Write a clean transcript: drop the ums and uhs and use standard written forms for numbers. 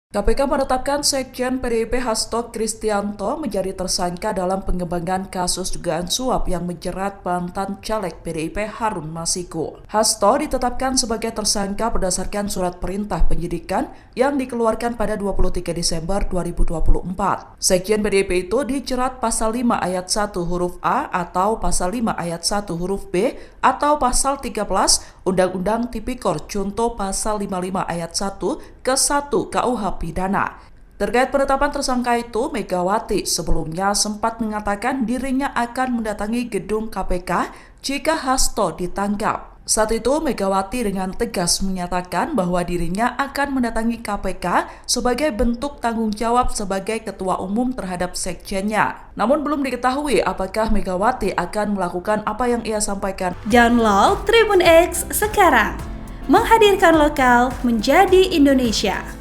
KPK menetapkan Sekjen PDIP Hasto Kristianto menjadi tersangka dalam pengembangan kasus dugaan suap yang menjerat mantan caleg PDIP Harun Masiku. Hasto ditetapkan sebagai tersangka berdasarkan surat perintah penyidikan yang dikeluarkan pada 23 Desember 2024. Sekjen PDIP itu dijerat pasal 5 ayat 1 huruf A atau pasal 5 ayat 1 huruf B atau pasal 13 Undang-Undang Tipikor Contoh pasal 55 ayat 1 ke 1 KUH pidana. Terkait penetapan tersangka itu, Megawati sebelumnya sempat mengatakan dirinya akan mendatangi gedung KPK jika Hasto ditangkap. Saat itu, Megawati dengan tegas menyatakan bahwa dirinya akan mendatangi KPK sebagai bentuk tanggung jawab sebagai ketua umum terhadap sekjennya. Namun belum diketahui apakah Megawati akan melakukan apa yang ia sampaikan. Download Tribun X sekarang, menghadirkan lokal menjadi Indonesia.